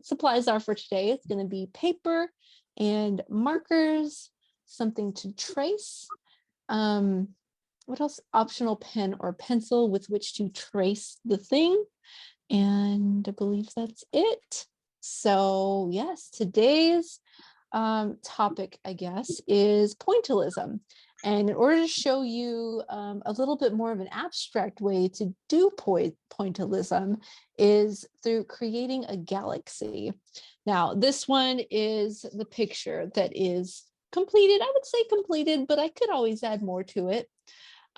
supplies are for today. It's going to be paper and markers, something to trace. What else? Optional pen or pencil with which to trace the thing. And I believe that's it. So yes, today's topic, I guess, is pointillism. And in order to show you a little bit more of an abstract way to do pointillism is through creating a galaxy. Now, this one is the picture that is completed. I would say completed, but I could always add more to it.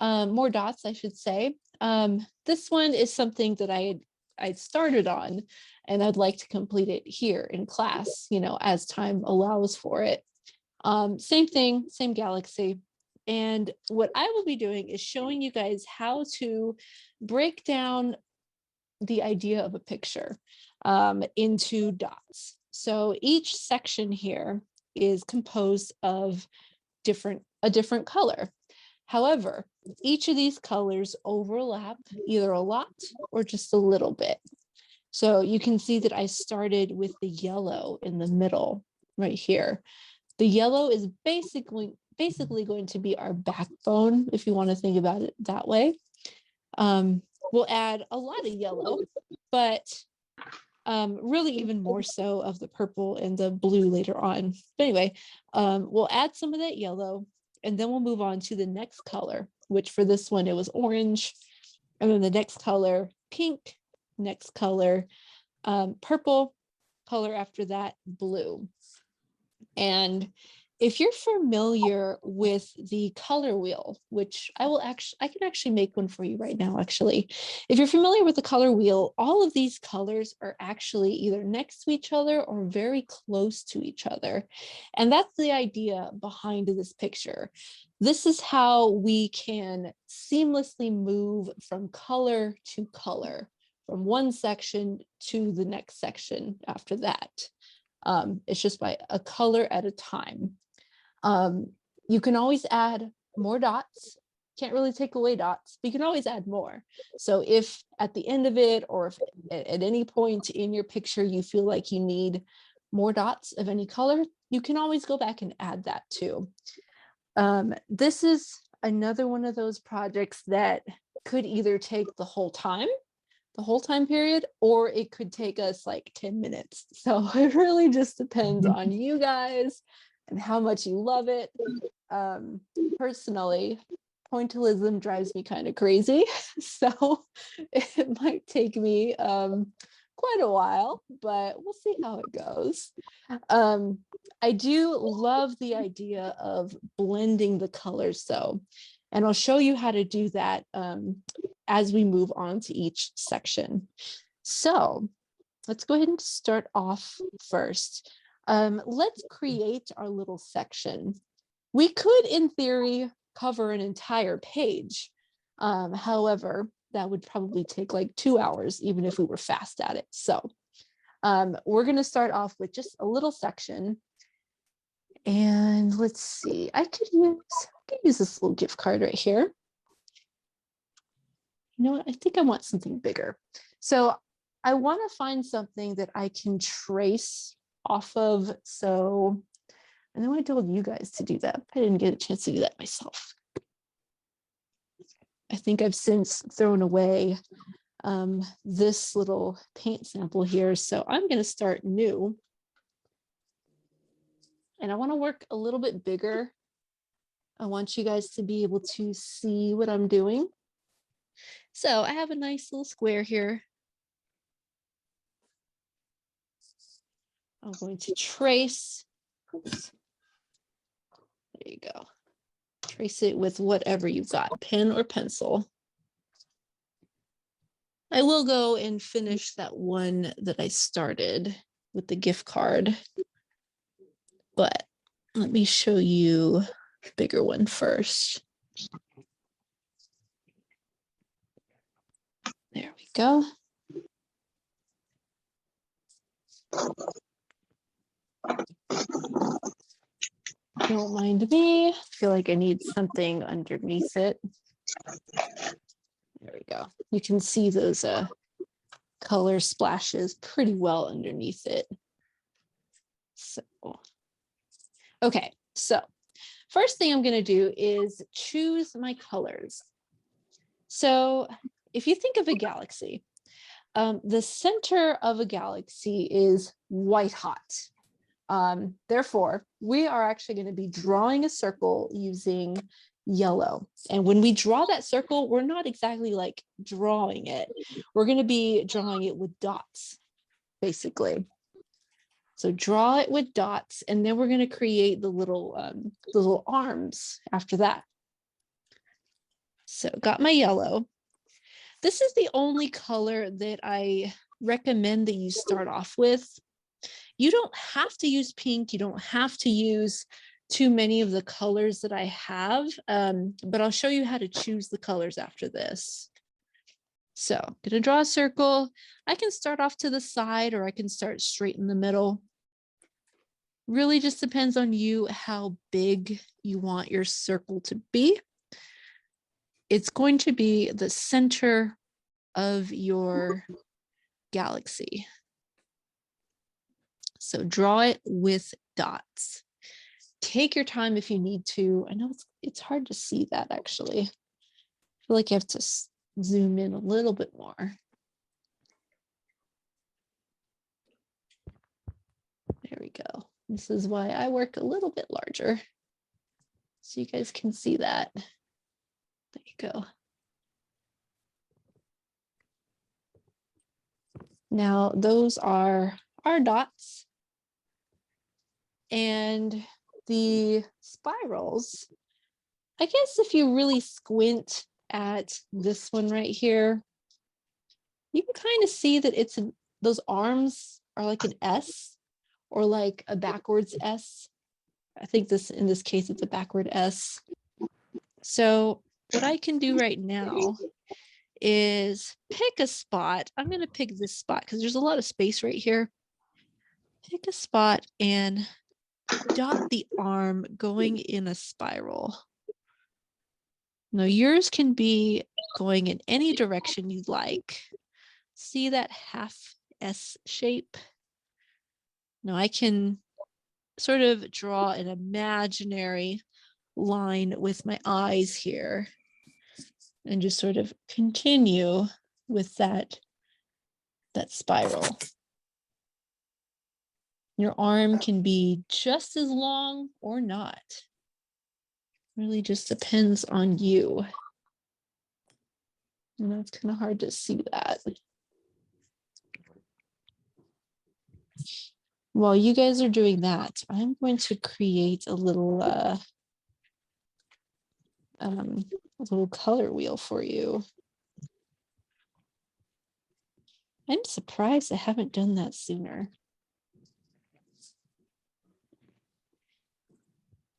More dots, I should say. This one is something that I started on, and I'd like to complete it here in class, you know, as time allows for it. Same thing, same galaxy. And what I will be doing is showing you guys how to break down the idea of a picture into dots. So each section here is composed of a different color. However, each of these colors overlap either a lot or just a little bit. So you can see that I started with the yellow in the middle right here. The yellow is basically going to be our backbone, if you want to think about it that way. We'll add a lot of yellow, but really even more so of the purple and the blue later on. But anyway, we'll add some of that yellow, and then we'll move on to the next color, which for this one, it was orange. And then the next color, pink, next color, purple, color after that, blue. And if you're familiar with the color wheel, which I can actually make one for you right now, actually. If you're familiar with the color wheel, all of these colors are actually either next to each other or very close to each other. And that's the idea behind this picture. This is how we can seamlessly move from color to color, from one section to the next section after that. It's just by a color at a time. You can always add more dots. Can't really take away dots, but you can always add more. So if at the end of it, or if at any point in your picture you feel like you need more dots of any color, you can always go back and add that too. This is another one of those projects that could either take the whole time period, or it could take us like 10 minutes. So it really just depends on you guys and how much you love it. Personally, pointillism drives me kind of crazy. So it might take me quite a while, but we'll see how it goes. I do love the idea of blending the colors though. And I'll show you how to do that as we move on to each section. So let's go ahead and start off first. Let's create our little section. We could, in theory, cover an entire page. However, that would probably take like 2 hours, even if we were fast at it. So we're going to start off with just a little section. And let's see, I could use this little gift card right here. You know what? I think I want something bigger. So I want to find something that I can trace off of. So, and then I told you guys to do that. I didn't get a chance to do that myself. I think I've since thrown away this little paint sample here. So I'm going to start new. And I want to work a little bit bigger. I want you guys to be able to see what I'm doing. So I have a nice little square here. I'm going to trace. Oops. There you go. Trace it with whatever you've got, pen or pencil. I will go and finish that one that I started with the gift card. But let me show you a bigger one first. There we go. Don't mind me. I feel like I need something underneath it. There we go. You can see those color splashes pretty well underneath it. So, okay, so first thing I'm going to do is choose my colors. So if you think of a galaxy, the center of a galaxy is white hot. Therefore, we are actually going to be drawing a circle using yellow. And when we draw that circle, we're not exactly like drawing it. We're going to be drawing it with dots, basically. So draw it with dots, and then we're going to create the little arms after that. So got my yellow. This is the only color that I recommend that you start off with. You don't have to use pink. You don't have to use too many of the colors that I have, but I'll show you how to choose the colors after this. So I'm going to draw a circle. I can start off to the side, or I can start straight in the middle. Really just depends on you how big you want your circle to be. It's going to be the center of your galaxy. So draw it with dots. Take your time if you need to. I know it's hard to see that actually. I feel like you have to zoom in a little bit more. There we go. This is why I work a little bit larger, so you guys can see that. There you go. Now those are our dots. And the spirals, I guess if you really squint at this one right here, you can kind of see that those arms are like an S, or like a backwards S. I think in this case, it's a backward S. So what I can do right now is pick a spot. I'm going to pick this spot because there's a lot of space right here. Pick a spot and dot the arm going in a spiral. Now yours can be going in any direction you'd like. See that half S shape? Now I can sort of draw an imaginary line with my eyes here and just sort of continue with that spiral. Your arm can be just as long or not. Really just depends on you. And it's kind of hard to see that. While you guys are doing that, I'm going to create a little color wheel for you. I'm surprised I haven't done that sooner.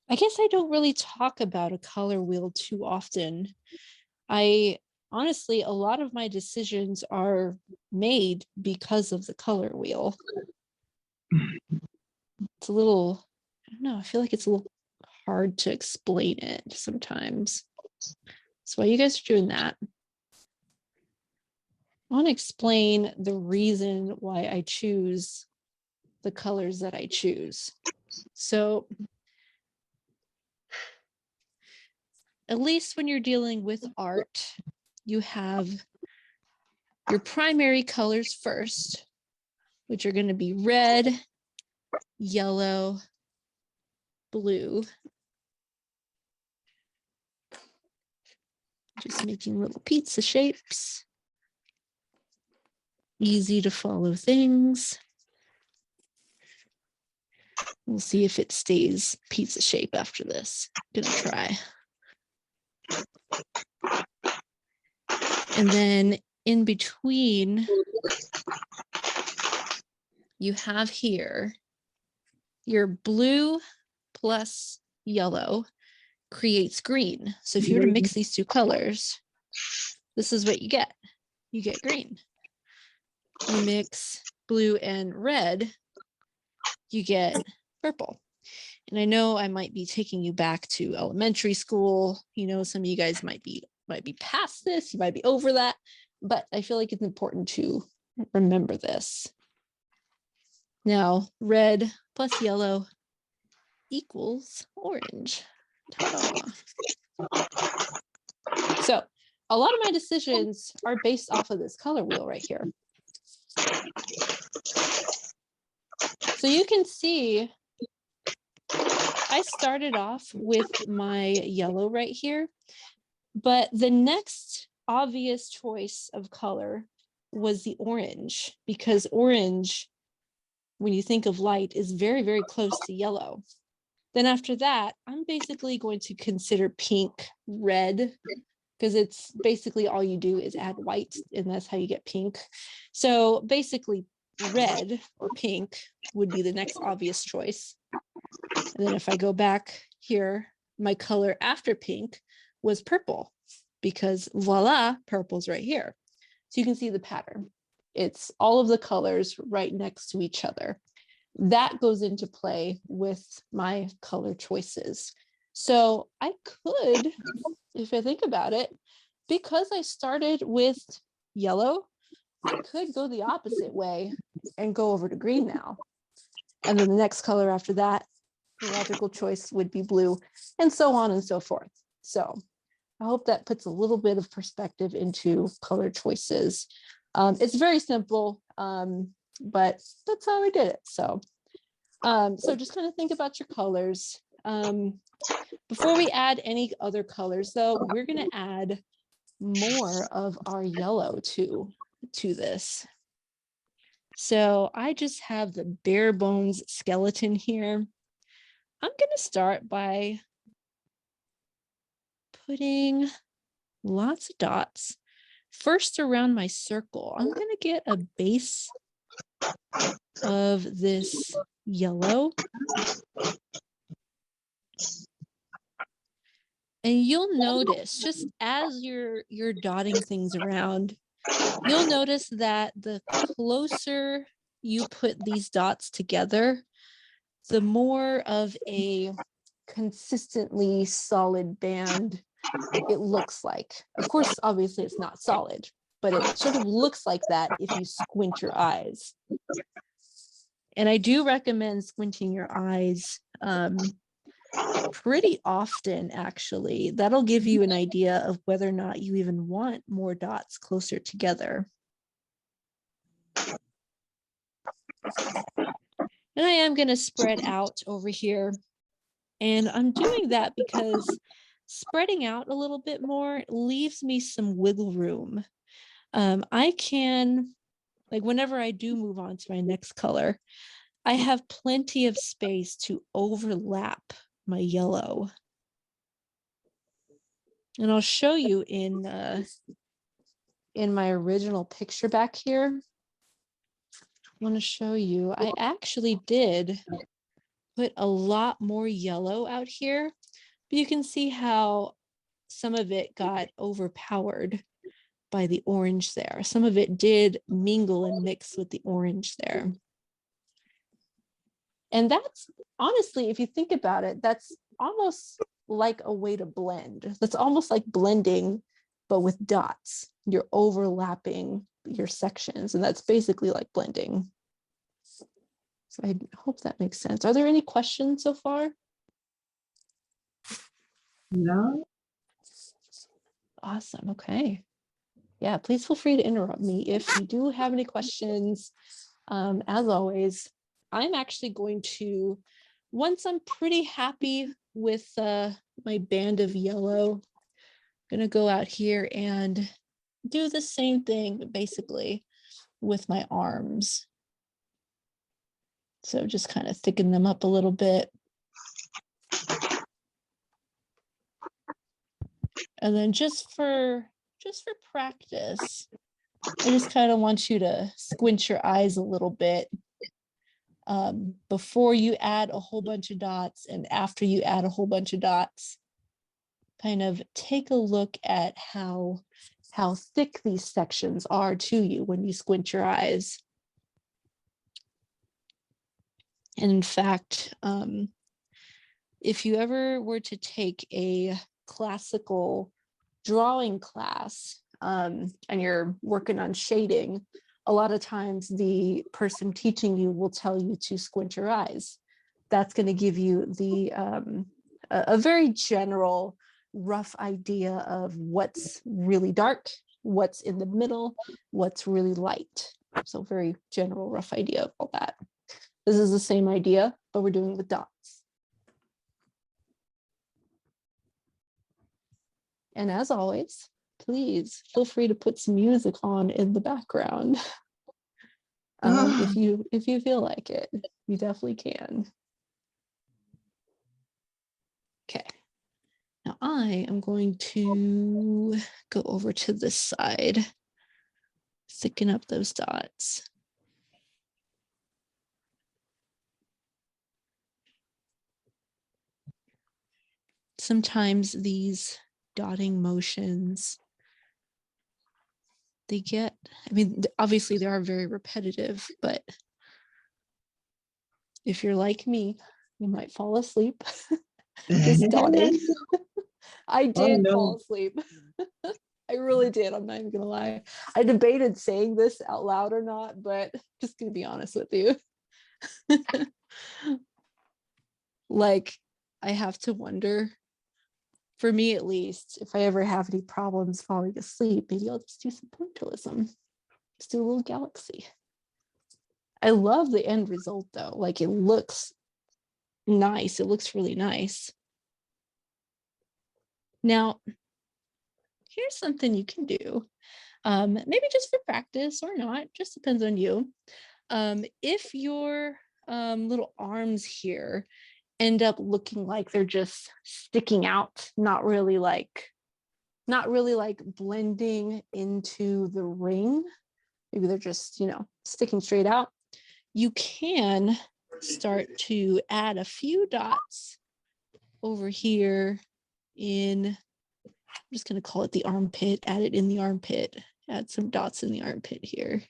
I guess I don't really talk about a color wheel too often. Honestly, a lot of my decisions are made because of the color wheel. It's a little, I don't know, I feel like it's a little hard to explain it sometimes. So while you guys are doing that, I want to explain the reason why I choose the colors that I choose. So at least when you're dealing with art, you have your primary colors first, which are going to be red, yellow, blue. Just making little pizza shapes. Easy to follow things. We'll see if it stays pizza shape after this. Gonna try. And then in between, you have here your blue plus yellow creates green. So if you were to mix these two colors, this is what you get. You get green. You mix blue and red, you get purple. And I know I might be taking you back to elementary school. You know, some of you guys might be past this, you might be over that, but I feel like it's important to remember this. Now, red plus yellow equals orange. Ta-da. So a lot of my decisions are based off of this color wheel right here. So you can see I started off with my yellow right here, but the next obvious choice of color was the orange, because orange, when you think of light, is very, very close to yellow. Then after that, I'm basically going to consider pink red, because it's basically all you do is add white, and that's how you get pink. So basically red or pink would be the next obvious choice. And then if I go back here, my color after pink was purple, because voila, purple's right here. So you can see the pattern. It's all of the colors right next to each other. That goes into play with my color choices. So I could, if I think about it, because I started with yellow, I could go the opposite way and go over to green now. And then the next color after that, the logical choice would be blue, and so on and so forth. So I hope that puts a little bit of perspective into color choices. It's very simple, but that's how I did it. So just kind of think about your colors. Before we add any other colors, though, we're going to add more of our yellow to this. So I just have the bare bones skeleton here. I'm going to start by putting lots of dots first around my circle. I'm going to get a base of this yellow. And you'll notice, just as you're dotting things around, you'll notice that the closer you put these dots together, the more of a consistently solid band it looks like. Of course, obviously it's not solid, but it sort of looks like that if you squint your eyes. And I do recommend squinting your eyes pretty often, actually. That'll give you an idea of whether or not you even want more dots closer together. And I am going to spread out over here. And I'm doing that because spreading out a little bit more leaves me some wiggle room. I can, like whenever I do move on to my next color, I have plenty of space to overlap my yellow. And I'll show you in my original picture back here. I want to show you, I actually did put a lot more yellow out here, but you can see how some of it got overpowered by the orange there. Some of it did mingle and mix with the orange there. And that's honestly, if you think about it, that's almost like a way to blend. That's almost like blending, but with dots. You're overlapping your sections, and that's basically like blending. So I hope that makes sense. Are there any questions so far? No. Awesome. Okay. Yeah, please feel free to interrupt me if you do have any questions. As always, I'm actually going to, once I'm pretty happy with my band of yellow, I'm gonna go out here and do the same thing basically with my arms. So just kind of thicken them up a little bit. And then just for practice, I just kind of want you to squint your eyes a little bit before you add a whole bunch of dots and after you add a whole bunch of dots. Kind of take a look at how thick these sections are to you when you squint your eyes. And in fact, if you ever were to take a classical drawing class and you're working on shading, a lot of times the person teaching you will tell you to squint your eyes. That's going to give you the a very general, rough idea of what's really dark, what's in the middle, what's really light. So very general, rough idea of all that. This is the same idea, but we're doing with dots. And as always, please feel free to put some music on in the background. If you feel like it, you definitely can. Okay. Now I am going to go over to this side, thicken up those dots. Sometimes these dotting motions, they get, I mean, obviously they are very repetitive, but if you're like me, you might fall asleep just dotting. I did fall asleep. I really did. I'm not even gonna lie. I debated saying this out loud or not, but just gonna be honest with you. Like, I have to wonder, for me at least, if I ever have any problems falling asleep, maybe I'll just do some pointillism. Just do a little galaxy. I love the end result though. Like, it looks nice. It looks really nice. Now, here's something you can do. Maybe just for practice or not, just depends on you. If your little arms here end up looking like they're just sticking out, not really like blending into the ring, maybe they're just, you know, sticking straight out, you can start to add a few dots over here in, I'm just going to call it the armpit, add it in the armpit, add some dots in the armpit here,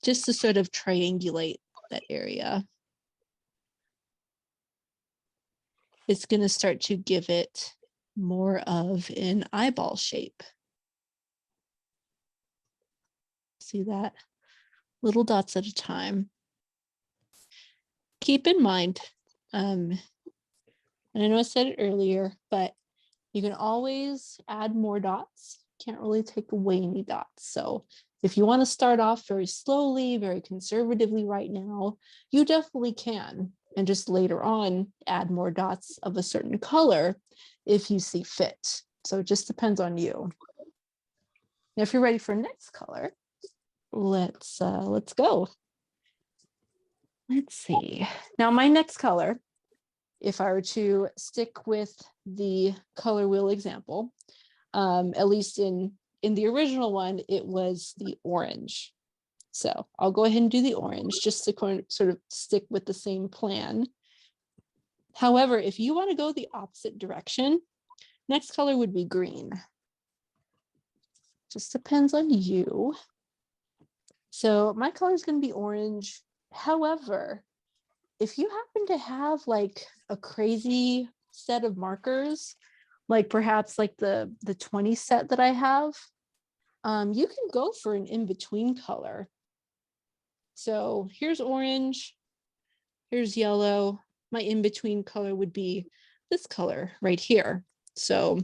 just to sort of triangulate that area. It's going to start to give it more of an eyeball shape. See that? Little dots at a time. Keep in mind, and I know I said it earlier, but you can always add more dots. Can't really take away any dots. So if you want to start off very slowly, very conservatively right now, you definitely can. And just later on, add more dots of a certain color if you see fit. So it just depends on you. Now, if you're ready for next color, let's go. Let's see. Now, my next color, if I were to stick with the color wheel example, at least in the original one, it was the orange. So I'll go ahead and do the orange just to sort of stick with the same plan. However, if you want to go the opposite direction, next color would be green. Just depends on you. So my color is going to be orange. However, if you happen to have like a crazy set of markers, like perhaps like the 20 set that I have, you can go for an in-between color. So here's orange, here's yellow. My in-between color would be this color right here. So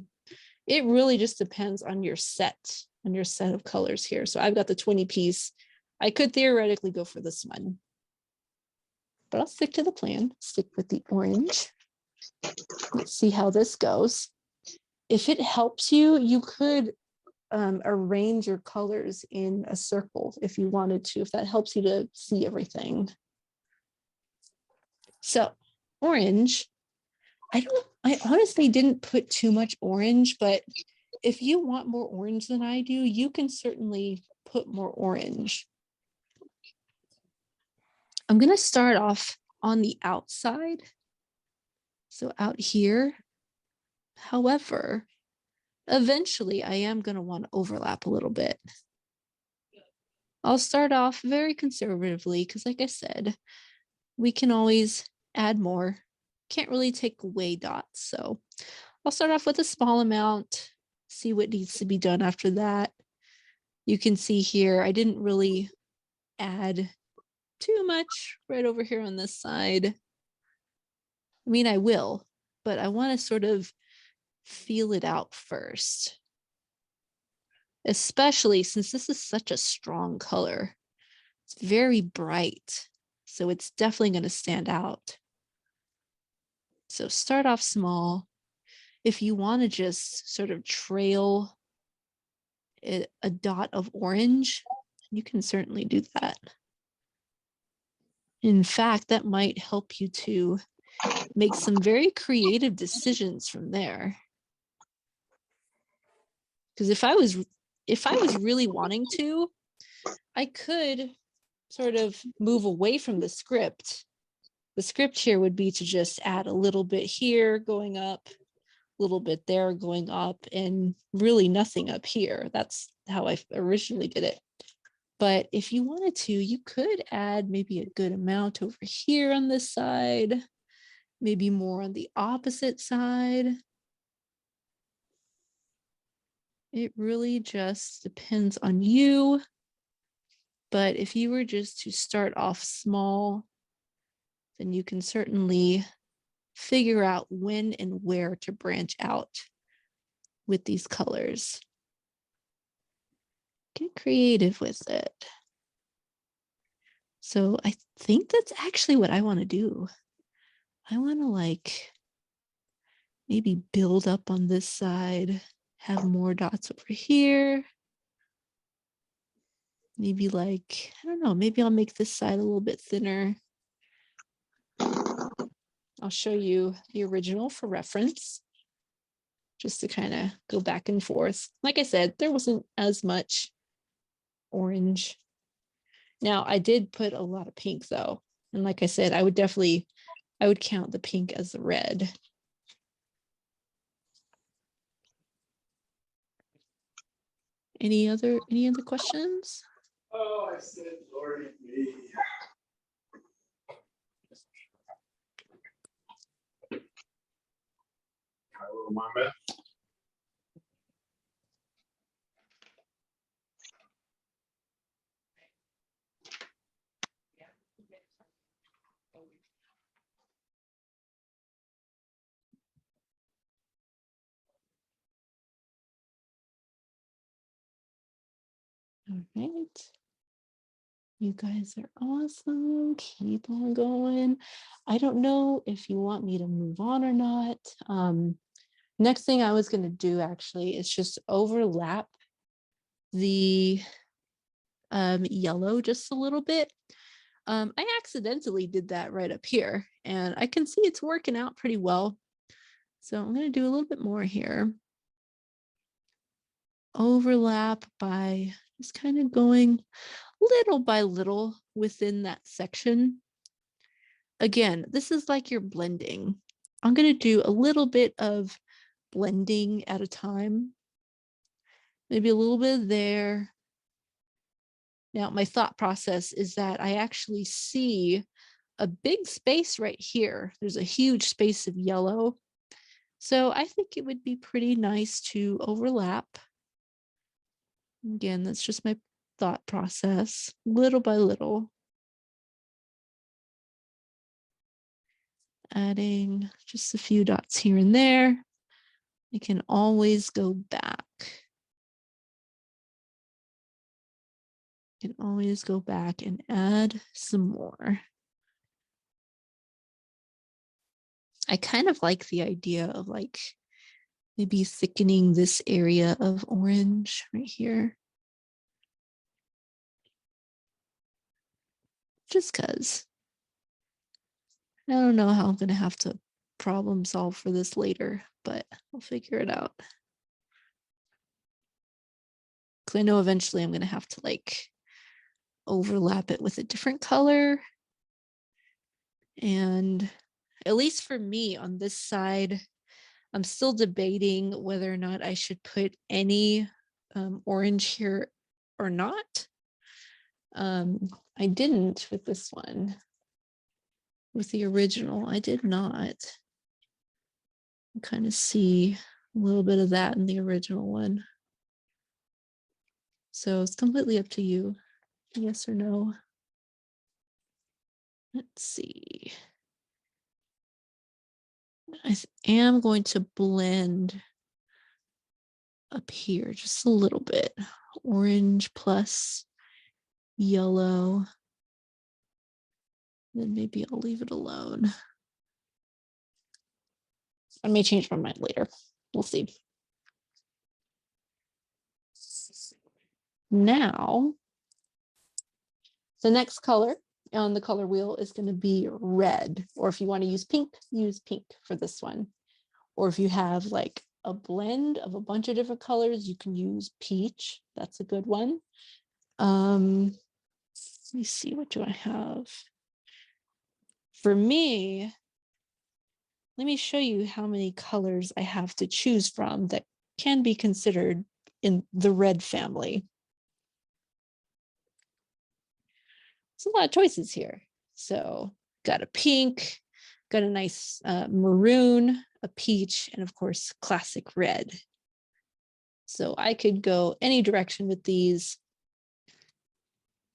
it really just depends on your set of colors here. So I've got the 20 piece. I could theoretically go for this one, but I'll stick to the plan, stick with the orange. Let's see how this goes. If it helps you, you could arrange your colors in a circle if you wanted to, if that helps you to see everything. So orange, I honestly didn't put too much orange, but if you want more orange than I do, you can certainly put more orange. I'm going to start off on the outside. So out here. However, eventually I am going to want to overlap a little bit. I'll start off very conservatively because, like I said, we can always add more. Can't really take away dots. So I'll start off with a small amount, see what needs to be done after that. You can see here, I didn't really add too much right over here on this side. I mean, I will, but I want to sort of feel it out first, especially since this is such a strong color. It's very bright, so it's definitely going to stand out. So start off small. If you want to just sort of trail a dot of orange, you can certainly do that. In fact, that might help you to make some very creative decisions from there. Because if I was really wanting to, I could sort of move away from the script. The script here would be to just add a little bit here going up, a little bit there going up, and really nothing up here. That's how I originally did it. But if you wanted to, you could add maybe a good amount over here on this side, maybe more on the opposite side. It really just depends on you. But if you were just to start off small, then you can certainly figure out when and where to branch out with these colors. Get creative with it. So I think that's actually what I want to do. I want to like maybe build up on this side, have more dots over here. Maybe like, I don't know, maybe I'll make this side a little bit thinner. I'll show you the original for reference, just to kind of go back and forth. Like I said, there wasn't as much orange. Now I did put a lot of pink though. And like I said, I would count the pink as the red. Any other questions? Oh, I said, Lord, me. Hello, Mama. All right. You guys are awesome. Keep on going. I don't know if you want me to move on or not. Next thing I was going to do actually is just overlap the yellow just a little bit. I accidentally did that right up here, and I can see it's working out pretty well. So I'm going to do a little bit more here. Overlap by just kind of going little by little within that section. Again, this is like you're blending. I'm going to do a little bit of blending at a time. Maybe a little bit there. Now, my thought process is that I actually see a big space right here. There's a huge space of yellow. So I think it would be pretty nice to overlap. Again, that's just my thought process, little by little. Adding just a few dots here and there. I can always go back. You can always go back and add some more. I kind of like the idea of like maybe thickening this area of orange right here. Just because I don't know how I'm going to have to problem solve for this later, but I'll figure it out. Because I know eventually I'm going to have to like overlap it with a different color. And at least for me on this side, I'm still debating whether or not I should put any orange here or not. I didn't with this one. With the original, I did not. Kind of see a little bit of that in the original one. So it's completely up to you, yes or no. Let's see. I am going to blend up here just a little bit. Orange plus yellow. Then maybe I'll leave it alone. I may change my mind later. We'll see. Now, the next color on the color wheel is going to be red. Or if you want to use pink for this one. Or if you have like a blend of a bunch of different colors, you can use peach. That's a good one. Let me see, what do I have? For me, let me show you how many colors I have to choose from that can be considered in the red family. There's a lot of choices here. So got a pink, got a nice maroon, a peach, and of course, classic red. So I could go any direction with these.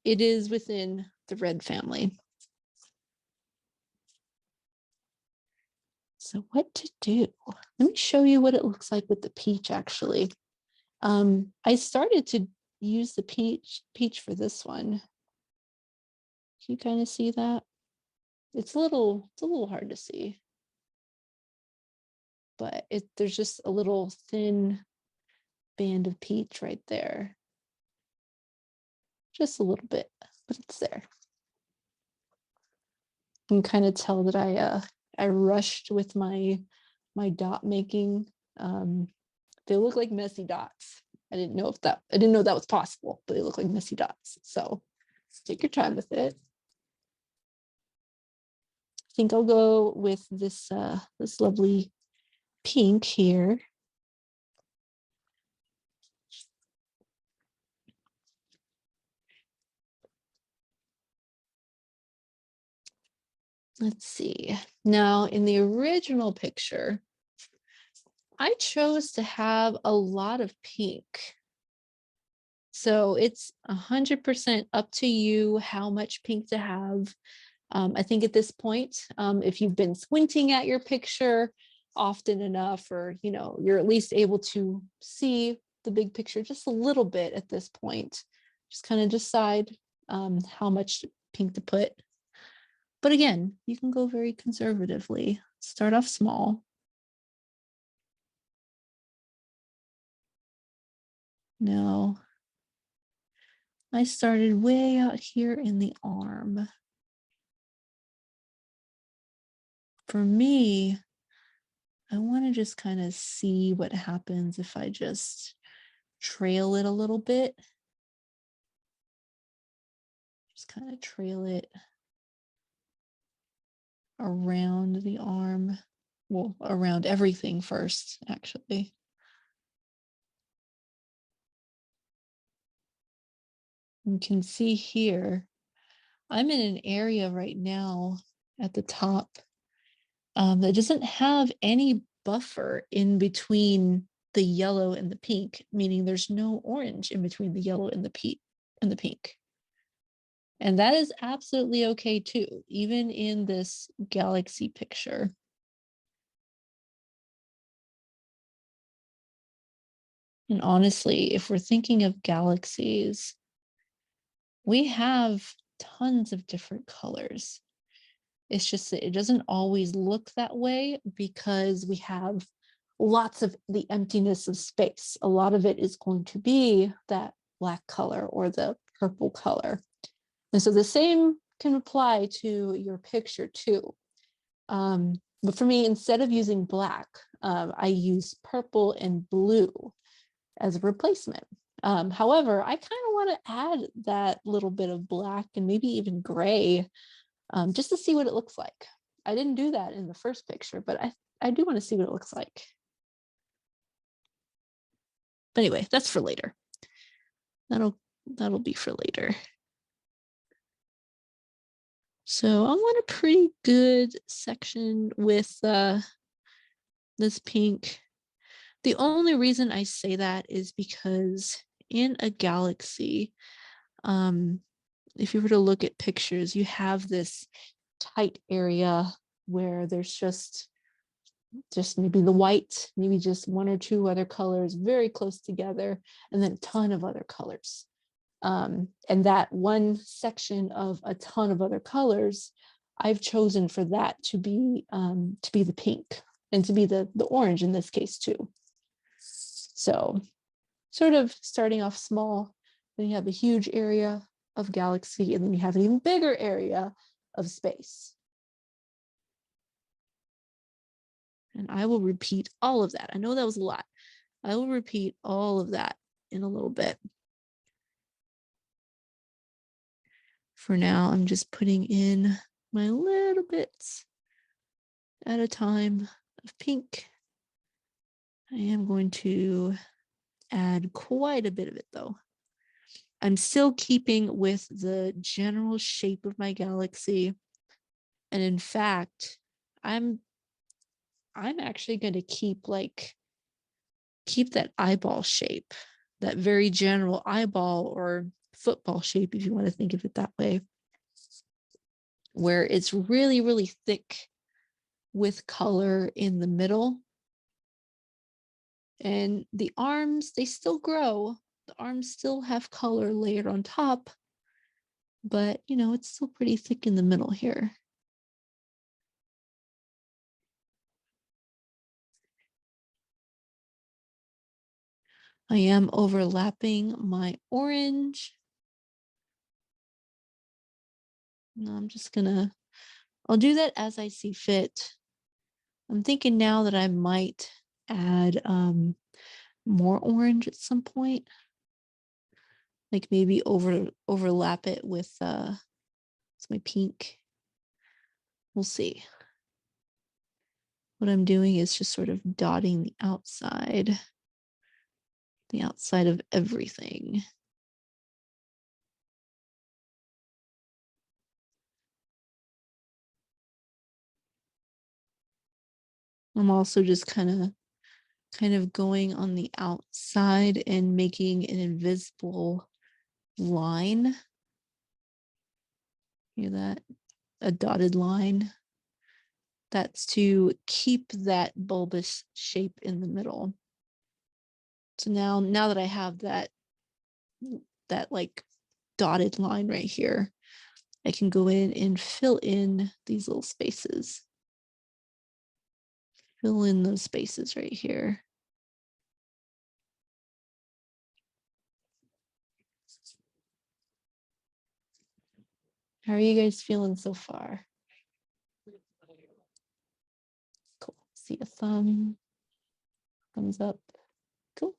It is within the red family. So what to do? Let me show you what it looks like with the peach, actually. I started to use the peach for this one. Can you kind of see that? It's a little hard to see. But there's just a little thin band of peach right there. Just a little bit, but it's there. You can kind of tell that I rushed with my dot making. They look like messy dots. I didn't know that was possible, but they look like messy dots. So take your time with it. I think I'll go with this this lovely pink here. Let's see. Now, in the original picture, I chose to have a lot of pink. So it's 100% up to you how much pink to have. I think at this point, if you've been squinting at your picture often enough, or you're at least able to see the big picture just a little bit at this point, just kind of decide how much pink to put. But again, you can go very conservatively. Start off small. Now, I started way out here in the arm. For me, I want to just kind of see what happens if I just trail it a little bit. Just kind of trail it around the arm. Well, around everything first, actually. You can see here, I'm in an area right now at the top that doesn't have any buffer in between the yellow and the pink, meaning there's no orange in between the yellow and the pink. And that is absolutely okay too, even in this galaxy picture. And honestly, if we're thinking of galaxies, we have tons of different colors. It's just that it doesn't always look that way because we have lots of the emptiness of space. A lot of it is going to be that black color or the purple color. And so the same can apply to your picture too. But for me, instead of using black, I use purple and blue as a replacement. However, I kind of want to add that little bit of black and maybe even gray just to see what it looks like. I didn't do that in the first picture, but I do want to see what it looks like. But anyway, that's for later. That'll be for later. So I want a pretty good section with this pink. The only reason I say that is because in a galaxy, if you were to look at pictures, you have this tight area where there's just maybe the white, maybe just one or two other colors very close together, and then a ton of other colors. And that one section of a ton of other colors, I've chosen for that to be the pink and to be the orange in this case too. So sort of starting off small, then you have a huge area of galaxy, and then you have an even bigger area of space. And I will repeat all of that. I know that was a lot. I will repeat all of that in a little bit. For now, I'm just putting in my little bits at a time of pink. I am going to add quite a bit of it though. I'm still keeping with the general shape of my galaxy. And in fact, I'm actually going to keep that eyeball shape, that very general eyeball or football shape, if you want to think of it that way, where it's really, really thick with color in the middle. And the arms, they still grow. The arms still have color layered on top, but you know, it's still pretty thick in the middle here. I am overlapping my orange. No, I'm just gonna, I'll do that as I see fit. I'm thinking now that I might add more orange at some point. Like maybe overlap it with my pink. We'll see. What I'm doing is just sort of dotting the outside of everything. I'm also just kind of going on the outside and making an invisible line. Hear that? A dotted line. That's to keep that bulbous shape in the middle. So now that I have that like dotted line right here, I can go in and fill in these little spaces. Fill in those spaces right here. How are you guys feeling so far? Cool. See a thumbs up. Cool.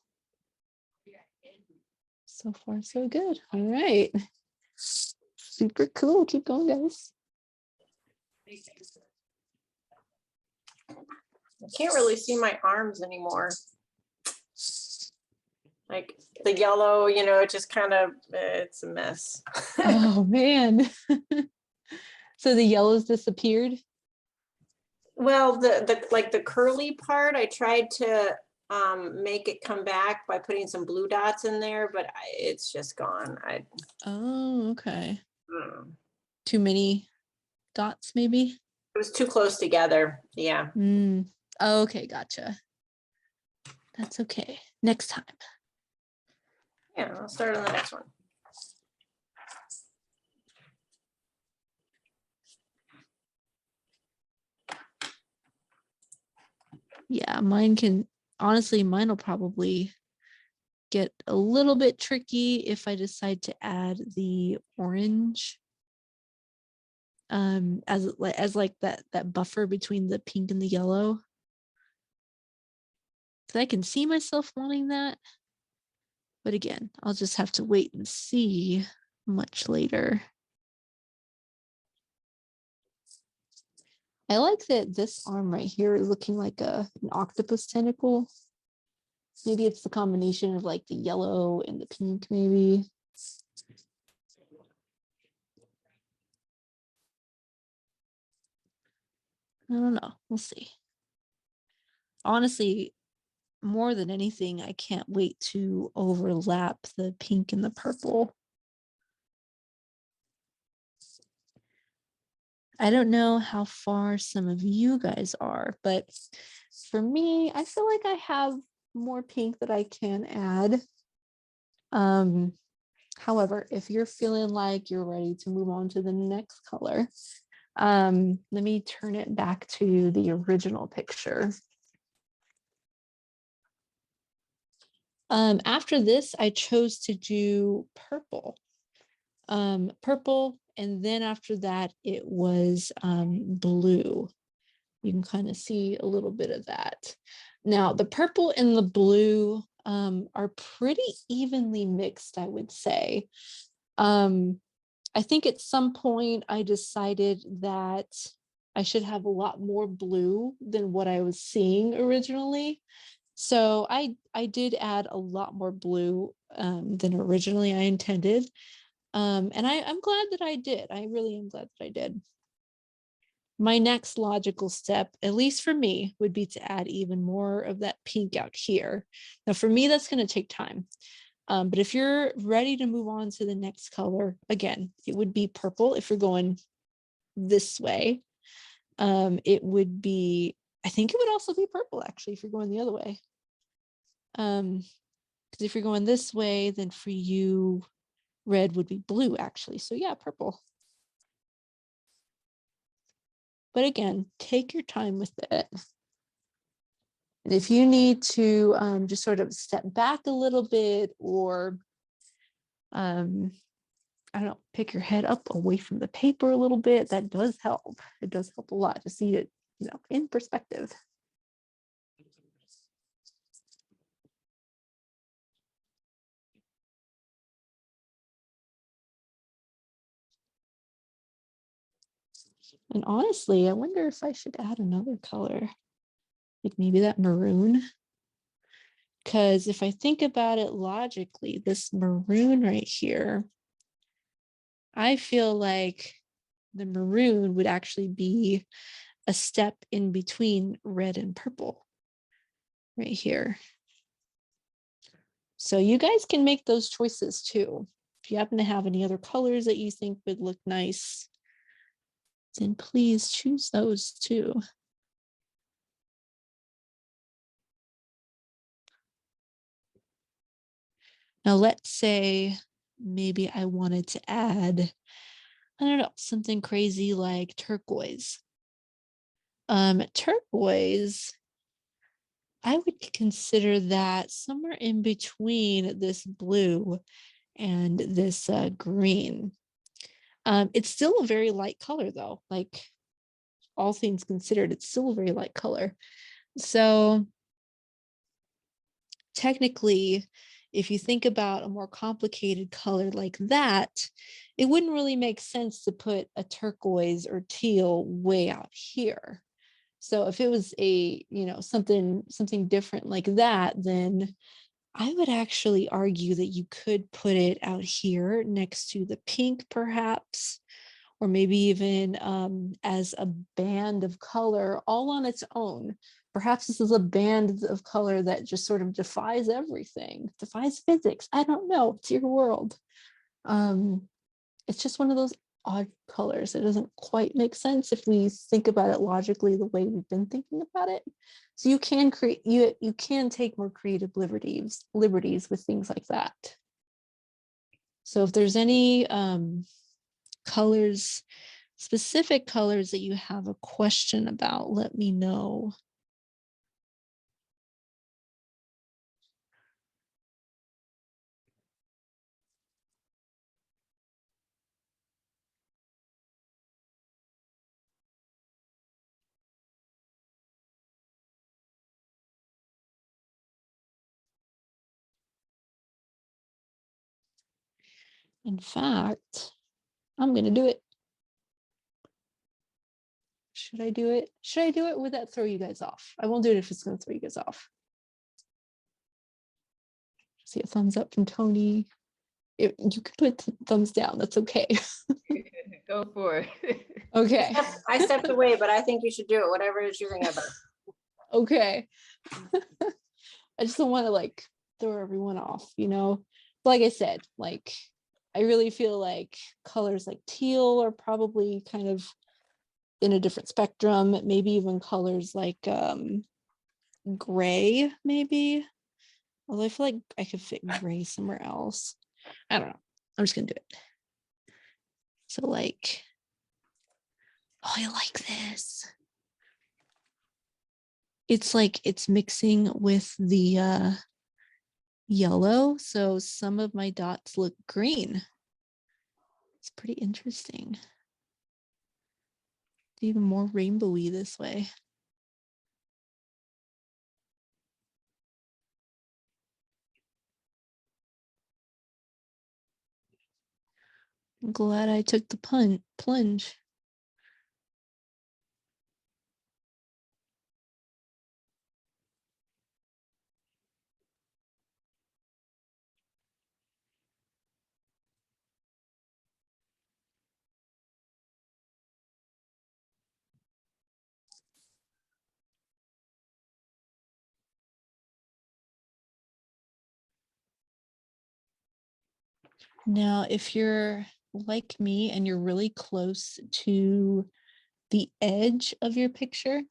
So far, so good. All right. Super cool. Keep going, guys. I can't really see my arms anymore. Like the yellow, you know, it just kind of, it's a mess. Oh, man. So the yellows disappeared? Well, the curly part, I tried to make it come back by putting some blue dots in there, but it's just gone. Oh, okay. It Too many dots, maybe? was too close together. Yeah. Oh, okay, gotcha. That's okay. Next time. Yeah, I'll start on the next one. Yeah, mine will probably get a little bit tricky if I decide to add the orange as like that buffer between the pink and the yellow. Because I can see myself wanting that. But again, I'll just have to wait and see much later. I like that this arm right here is looking like an octopus tentacle. Maybe it's the combination of like the yellow and the pink, maybe. I don't know. We'll see. Honestly, more than anything, I can't wait to overlap the pink and the purple. I don't know how far some of you guys are, but for me, I feel like I have more pink that I can add. However, if you're feeling like you're ready to move on to the next color, let me turn it back to the original picture. After this, I chose to do purple. Purple, and then after that, it was blue. You can kind of see a little bit of that. Now, the purple and the blue are pretty evenly mixed, I would say. I think at some point I decided that I should have a lot more blue than what I was seeing originally. So I did add a lot more blue than originally I intended. And I'm glad that I did. I really am glad that I did. My next logical step, at least for me, would be to add even more of that pink out here. Now, for me, that's going to take time. But if you're ready to move on to the next color, again, it would be purple if you're going this way. It would be, I think it would also be purple, actually, if you're going the other way. Because if you're going this way, then for you, red would be blue, actually. So yeah, purple. But again, take your time with it. And if you need to just sort of step back a little bit, or I don't know, pick your head up away from the paper a little bit, that does help. It does help a lot to see it, in perspective. And honestly, I wonder if I should add another color, like maybe that maroon. Because if I think about it logically, this maroon right here, I feel like the maroon would actually be a step in between red and purple right here. So you guys can make those choices too. If you happen to have any other colors that you think would look nice, then please choose those too. Now let's say maybe I wanted to add, I don't know, something crazy like turquoise. Turquoise, I would consider that somewhere in between this blue and this green. It's still a very light color though, like all things considered, it's still a very light color. So technically, if you think about a more complicated color like that, it wouldn't really make sense to put a turquoise or teal way out here. So if it was a, something different like that, then I would actually argue that you could put it out here next to the pink, perhaps, or maybe even as a band of color all on its own. Perhaps this is a band of color that just sort of defies everything, defies physics. I don't know. It's your world. It's just one of those odd colors. It doesn't quite make sense if we think about it logically the way we've been thinking about it. So you can create, you can take more creative liberties with things like that. So if there's any colors, specific colors that you have a question about, let me know. In fact, I'm going to do it. Should I do it? Should I do it? Would that throw you guys off? I won't do it if it's going to throw you guys off. See a thumbs up from Tony. You can put thumbs down. That's okay. Go for it. Okay. I stepped away, but I think you should do it, whatever it is you think about. Okay. I just don't want to like throw everyone off, you know. Like I said, like I really feel like colors like teal are probably kind of in a different spectrum, maybe even colors like gray, maybe. Although I feel like I could fit gray somewhere else. I don't know. I'm just gonna do it. So like, oh, I like this. It's like it's mixing with the yellow. So some of my dots look green. It's pretty interesting. Even more rainbowy this way. I'm glad I took the plunge. Now, if you're like me and you're really close to the edge of your picture,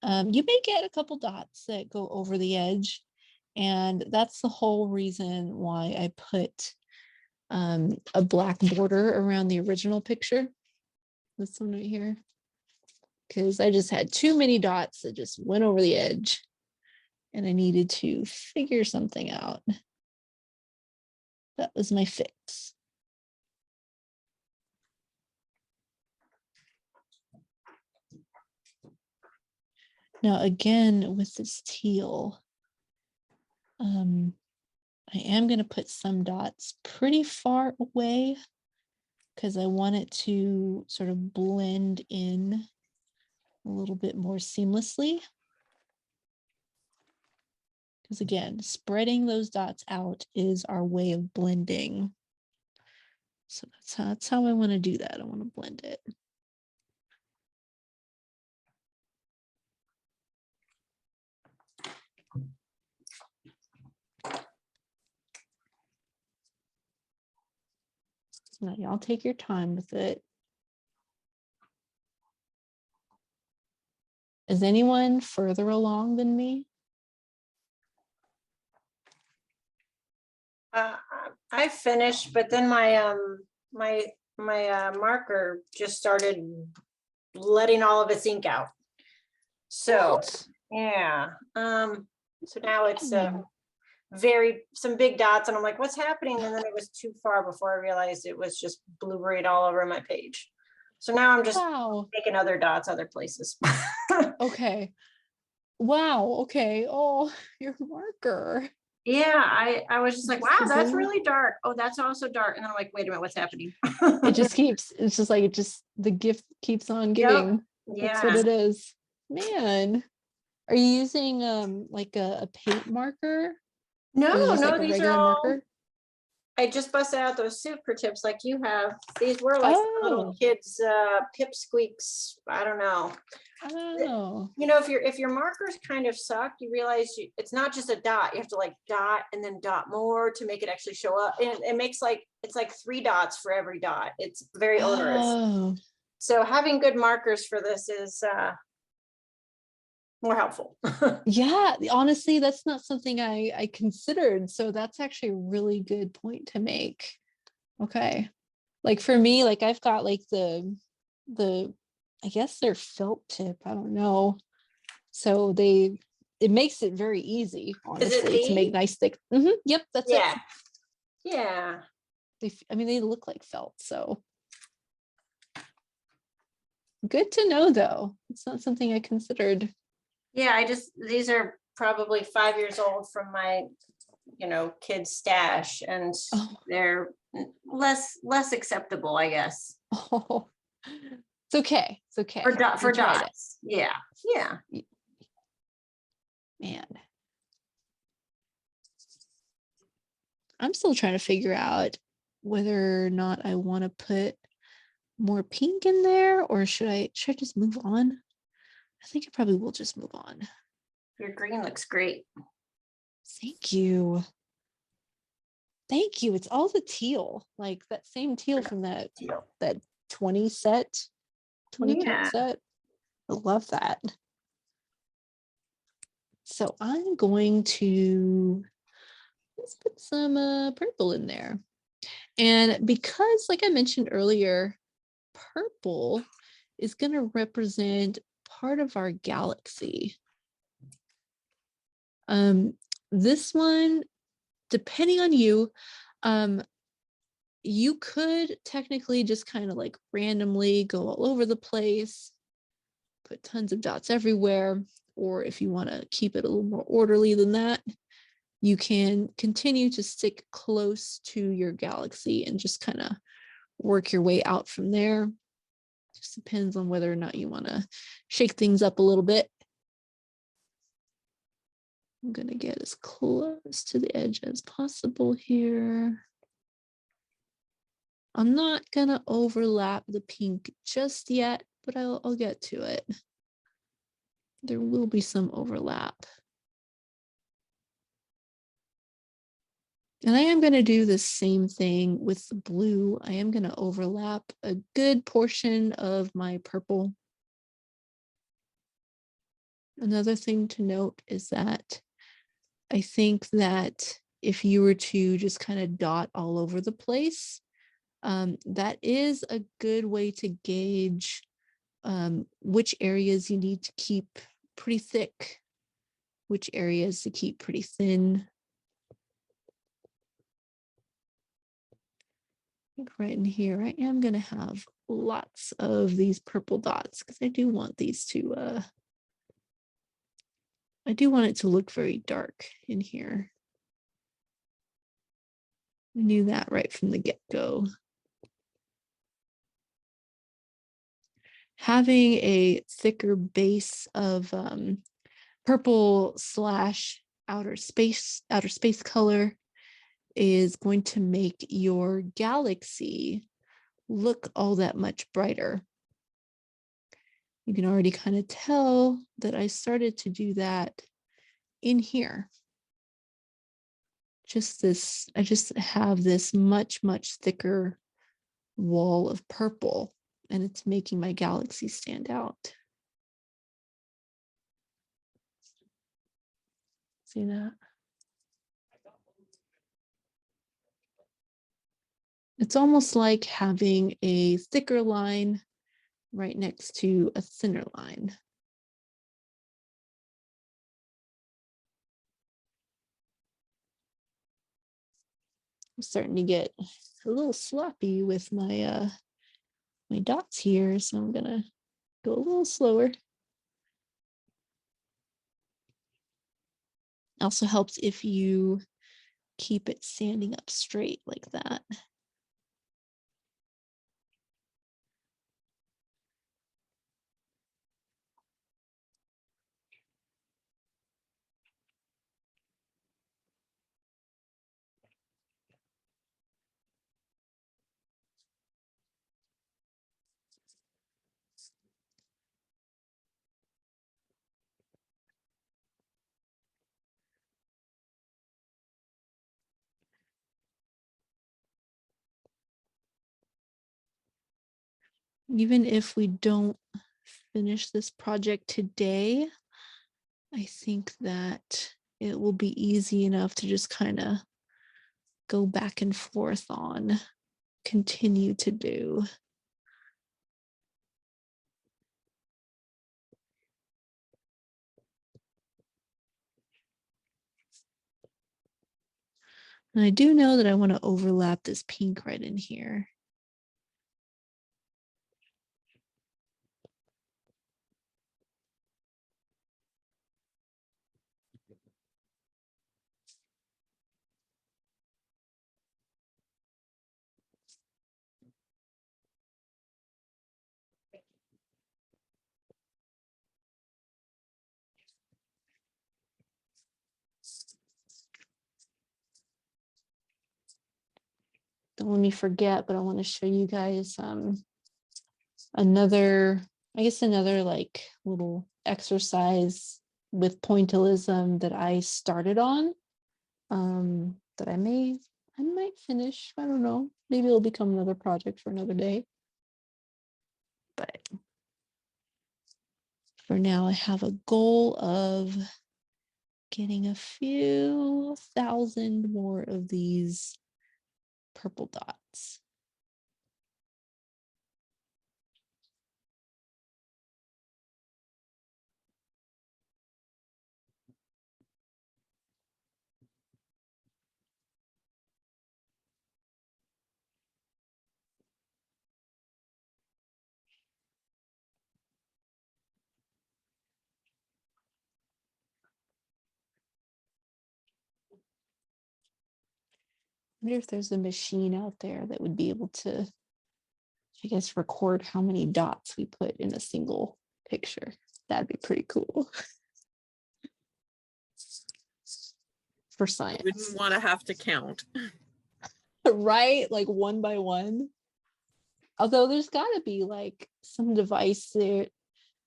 you may get a couple dots that go over the edge. And that's the whole reason why I put a black border around the original picture. This one right here. Because I just had too many dots that just went over the edge. And I needed to figure something out. That was my fix. Now, again, with this teal, I am going to put some dots pretty far away because I want it to sort of blend in a little bit more seamlessly. Because again, spreading those dots out is our way of blending. So that's how I want to do that. I want to blend it. Now y'all take your time with it. Is anyone further along than me? I finished, but then my marker just started letting all of its ink out. So What? yeah, so now it's Hmm. some big dots, and I'm like, what's happening? And then it was too far before I realized it was just blueberried all over my page. So now I'm just Wow. making other dots other places. Okay. Wow. Okay. Oh, your marker. Yeah, I was just like, wow, Just that's blue. really dark. Oh, that's also dark. And then I'm like, wait a minute, what's happening? It just keeps, it's just like, the gift keeps on Yep. giving. That's what Yeah. it is. Man, are you using like a paint marker or No, just like no, a these are regular all, marker? I just busted out those super tips like you have. These were like little Oh, kids pipsqueaks. I don't know. oh, You know, if your markers kind of suck, you realize it's not just a dot. You have to like dot and then dot more to make it actually show up. And it makes like, it's like 3 dots for every dot. It's very onerous. oh. So having good markers for this is more helpful. Yeah, honestly, that's not something I considered. So that's actually a really good point to make. Okay. Like for me, like I've got like the I guess they're felt tip. I don't know. So it makes it very easy, Is it honestly, to make the? nice thick. Yep, that's it. Yeah. Yeah. I mean, they look like felt, so good to know though. It's not something I considered. Yeah, these are probably 5 years old from my, kid's stash, and Oh, they're less acceptable, I guess. oh. It's okay. It's okay. For You tried it. dots. Yeah. Yeah. Man. I'm still trying to figure out whether or not I want to put more pink in there, or should I just move on? I think I probably will just move on. Your green looks great. Thank you. Thank you. It's all the teal, like that same teal from that 20 set, 20 count Yeah. set. I love that. So I'm going to let's put some purple in there. And because, like I mentioned earlier, purple is going to represent part of our galaxy. This one, depending on you, you could technically just kind of like randomly go all over the place, put tons of dots everywhere, or if you want to keep it a little more orderly than that, you can continue to stick close to your galaxy and just kind of work your way out from there. Just depends on whether or not you want to shake things up a little bit. I'm going to get as close to the edge as possible here. I'm not going to overlap the pink just yet, but I'll get to it. There will be some overlap. And I am going to do the same thing with the blue. I am going to overlap a good portion of my purple. Another thing to note is that I think that if you were to just kind of dot all over the place, that is a good way to gauge which areas you need to keep pretty thick, which areas to keep pretty thin. Right in here, I am going to have lots of these purple dots because I do want these to, I do want it to look very dark in here. I knew that right from the get-go. Having a thicker base of purple / outer space color is going to make your galaxy look all that much brighter. You can already kind of tell that I started to do that in here. I just have this much thicker wall of purple, and it's making my galaxy stand out. See that? It's almost like having a thicker line right next to a thinner line. I'm starting to get a little sloppy with my my dots here, so I'm gonna go a little slower. Also helps if you keep it standing up straight like that. Even if we don't finish this project today, I think that it will be easy enough to just kind of go back and forth on, continue to do. And I do know that I want to overlap this pink right in here. Don't let me forget, but I want to show you guys another like little exercise with pointillism that I started on. that I might finish. I don't know. Maybe it'll become another project for another day. But for now, I have a goal of getting a few thousand more of these purple dots. I wonder if there's a machine out there that would be able to, I guess, record how many dots we put in a single picture. That'd be pretty cool. For science. Wouldn't want to have to count. Right? Like one by one. Although there's got to be like some device that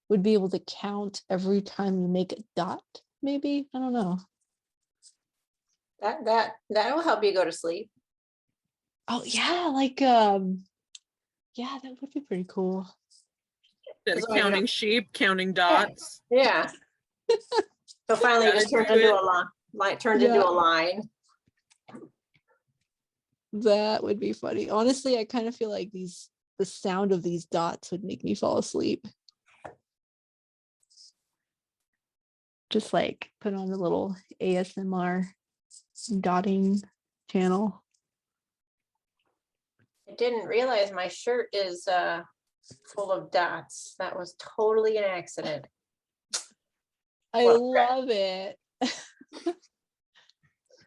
would be able to count every time you make a dot, maybe. I don't know. That will help you go to sleep. Oh yeah, like yeah, that would be pretty cool. As long as Counting sheep, counting dots. Yeah. So finally it just Gotta turned do into it. a line. Turned Yeah. into a line. That would be funny. Honestly, I kind of feel like the sound of these dots would make me fall asleep. Just like put on a little ASMR dotting channel. I didn't realize my shirt is full of dots. That was totally an accident. I Well, love it.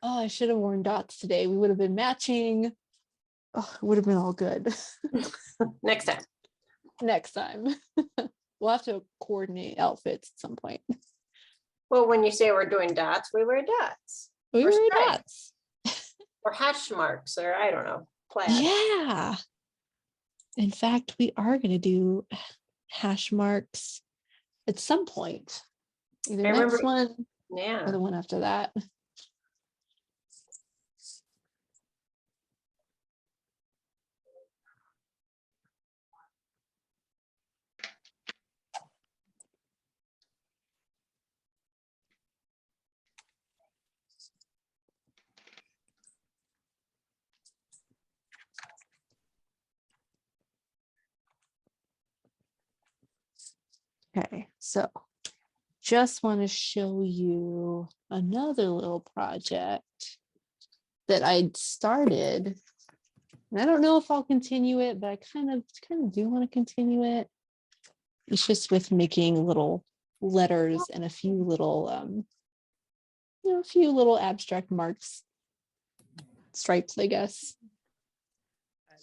Oh, I should have worn dots today. We would have been matching. Oh, it would have been all good. Next time. Next time. We'll have to coordinate outfits at some point. Well, when you say we're doing dots, we wear dots. We Or were stripes. dots. Or hash marks, or I don't know, plaid. Yeah. In fact, we are going to do hash marks at some point. Either I next remember- one Yeah. or the one after that. Okay, so just want to show you another little project that I'd started. And I don't know if I'll continue it, but I kind of do want to continue it. It's just with making little letters and a few little abstract marks, stripes, I guess.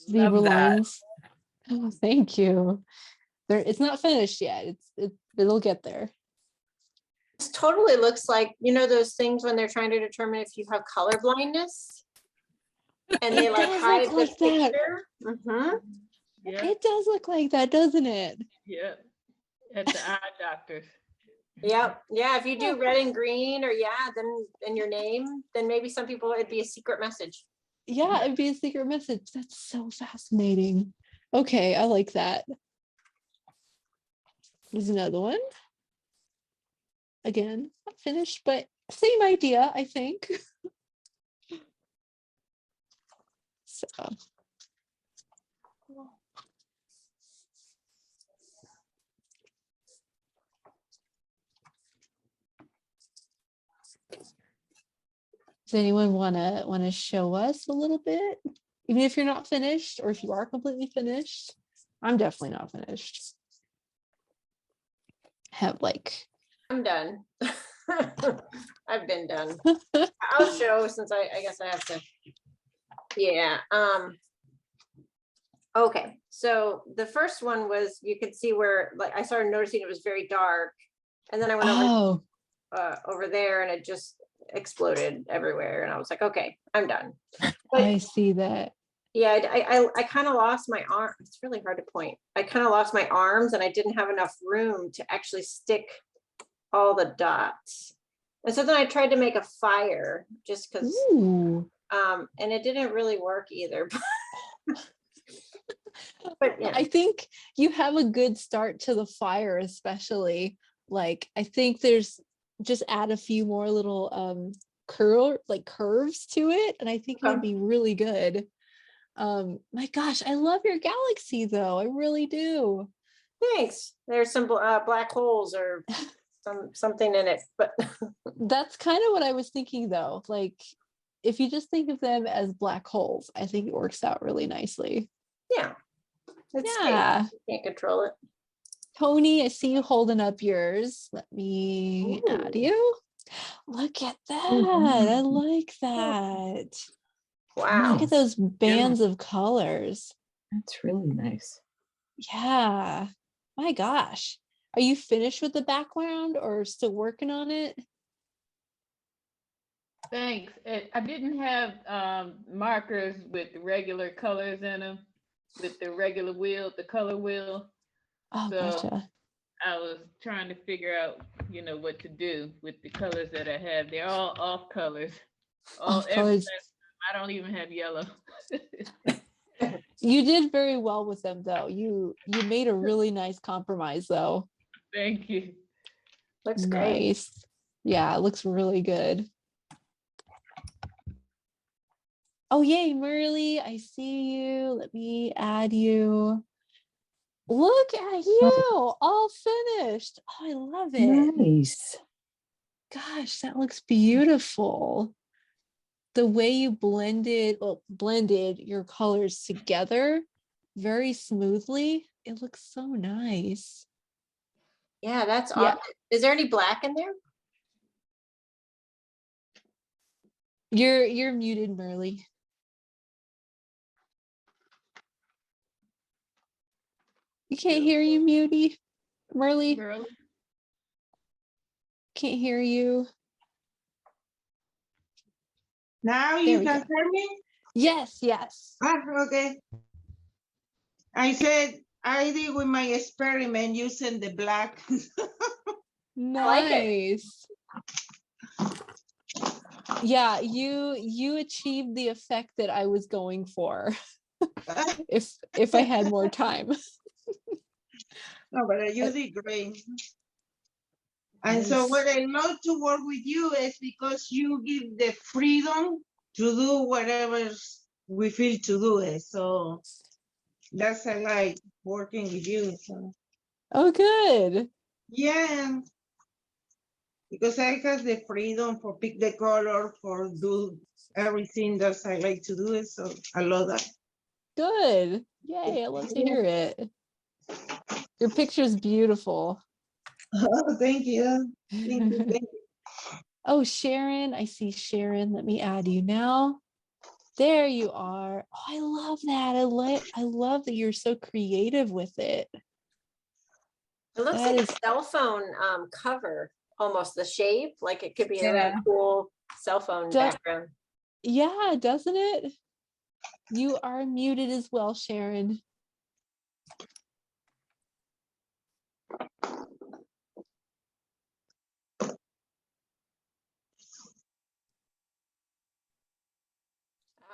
Zebra Love that. lines. Oh, thank you. It's not finished yet. It'll get there. This totally looks like, you know, those things when they're trying to determine if you have color blindness. And they It like does hide look the like that. picture. Mhm. Yeah, It does look like that, doesn't it? yeah. At the eye doctors. Yep. Yeah. If you do red and green, or then in your name, then maybe some people it'd be a secret message. Yeah, it'd be a secret message. That's so fascinating. Okay, I like that. There's another one. Again, not finished, but same idea, I think. So. Does anyone wanna show us a little bit? Even if you're not finished, or if you are completely finished. I'm definitely not finished. Have like I'm done. I've been done. I'll show since I guess I have to. Yeah. Okay. So the first one was, you could see where like I started noticing it was very dark, and then I went over there and it just exploded everywhere, and I was like, okay, I'm done. But I see that. yeah, I kind of lost my arm. It's really hard to point. I kind of lost my arms, and I didn't have enough room to actually stick all the dots. And so then I tried to make a fire just because, Ooh. and it didn't really work either. But yeah, I think you have a good start to the fire, especially. Like, I think there's just add a few more little curves to it, and I think it would be really good. My gosh, I love your galaxy though. I really do. thanks. There's some black holes or something in it, but That's kind of what I was thinking though. Like, if you just think of them as black holes, I think it works out really nicely. yeah, it's Yeah. space. You can't control it. Tony, I see you holding up yours. Let me add Ooh. you. Look at that. I like that. Wow. Look at those bands of colors. That's really nice. Yeah. My gosh. Are you finished with the background or still working on it? Thanks. I didn't have markers with the regular colors in them, with the regular wheel, the color wheel. Oh, So gotcha. I was trying to figure out, what to do with the colors that I have. They're all off colors. Off colors. I don't even have yellow. You did very well with them though. You made a really nice compromise though. Thank you. Looks great. Nice. Yeah, it looks really good. Oh, yay, Merly, I see you. Let me add you. Look at you, all finished. Oh, I love it. Nice. Gosh, that looks beautiful. The way you blended your colors together very smoothly. It looks so nice. Yeah, that's Yeah. awesome. Is there any black in there? You're muted, Merly. You can't hear you, Muty. Merly, Girl. can't hear you. Now There you we can go. hear me? Yes, yes. Okay. I said I did with my experiment using the black. like it. Nice. Yeah, you achieved the effect that I was going for. if I had more time. No, but you did great. And so Nice. what I love to work with you is because you give the freedom to do whatever we feel to do it. So that's I like working with you. So Oh, good. yeah. Because I have the freedom for pick the color, for do everything that I like to do it. So I love that. Good. Yay, I love to hear it. Your picture's beautiful. Oh, thank you. Thank you. Thank you. Oh, Sharon, I see Sharon. Let me add you now. There you are. Oh, I love that. I love that you're so creative with it. It looks That like is a cell phone cover, almost the shape. Like it could be a Yeah. really cool cell phone background. Yeah, doesn't it? You are muted as well, Sharon.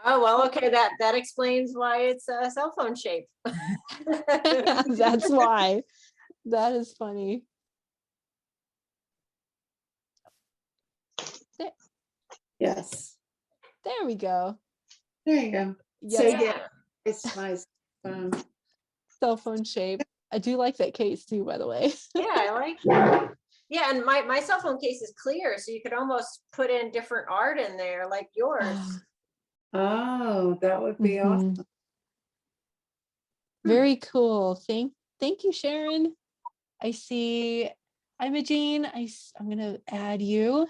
Oh, well, okay, that explains why it's a cell phone shape. That's why. That is funny. Yes. There we go. There you go. Yes, So yeah, it's my cell phone shape. I do like that case too, by the way. Yeah, I like that. Yeah, and my cell phone case is clear, so you could almost put in different art in there, like yours. Oh, that would be Mhm. awesome. Very cool. Thank you, Sharon. I see Imogene. I'm gonna add you.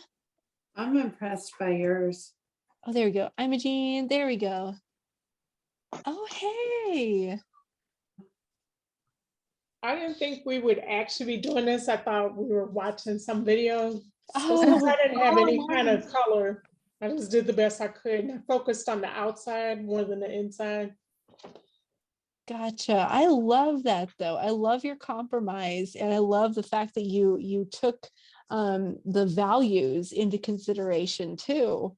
I'm impressed by yours. Oh, there we go. Imogene. There we go. Oh, hey. I didn't think we would actually be doing this. I thought we were watching some videos. Oh. Since I didn't have any kind of color, I just did the best I could. And I focused on the outside more than the inside. Gotcha. I love that though. I love your compromise, and I love the fact that you took the values into consideration too.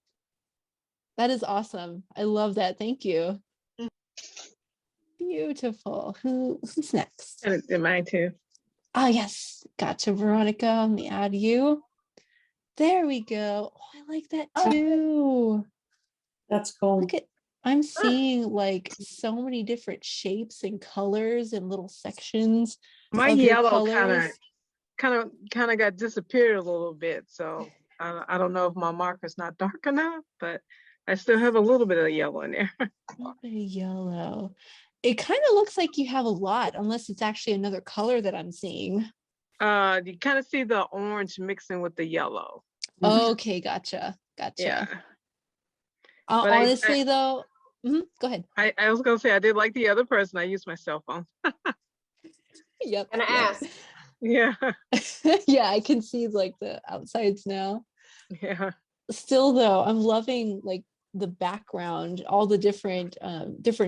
That is awesome. I love that. Thank you. Beautiful. Who's next? And mine too. Oh, yes. Gotcha, Veronica. Let me add you. There we go. Oh, I like that too. That's cool. Look at, I'm seeing like so many different shapes and colors and little sections. My of your yellow colors. kind of got disappeared a little bit. So I don't know if my marker's not dark enough, but I still have a little bit of yellow in there. A little bit of yellow. It kind of looks like you have a lot, unless it's actually another color that I'm seeing. You kind of see the orange mixing with the yellow. Okay, gotcha. Yeah. But Honestly, though, go ahead. I was gonna say I did like the other person. I used my cell phone. Yep. Gonna ask. Yeah. Yeah, I can see like the outsides now. Yeah. Still, though, I'm loving like the background, all the different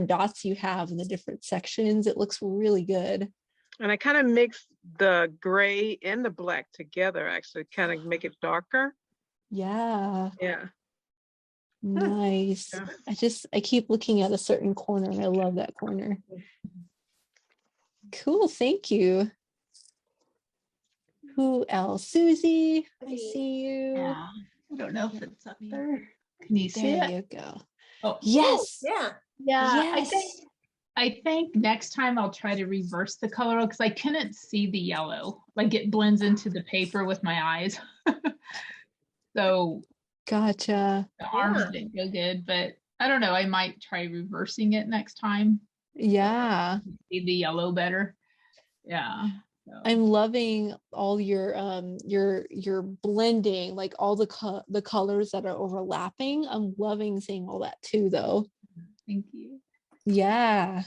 dots you have in the different sections. It looks really good. And I kind of mixed the gray and the black together, actually, kind of make it darker. Yeah. Yeah. Nice. Yeah. I keep looking at a certain corner and I love that corner. Cool, thank you. Who else? Susie, I see you. Yeah. I don't know if it's up there. Can you see There it? you go. Oh, Yes. Yeah. yeah. Yes. I think next time I'll try to reverse the color because I couldn't see the yellow. Like it blends into the paper with my eyes. So Gotcha. the arms didn't go good, but I don't know. I might try reversing it next time. Yeah. See the yellow better. Yeah. So. I'm loving all your blending, like all the colors that are overlapping. I'm loving seeing all that too, though. Thank you. Yeah.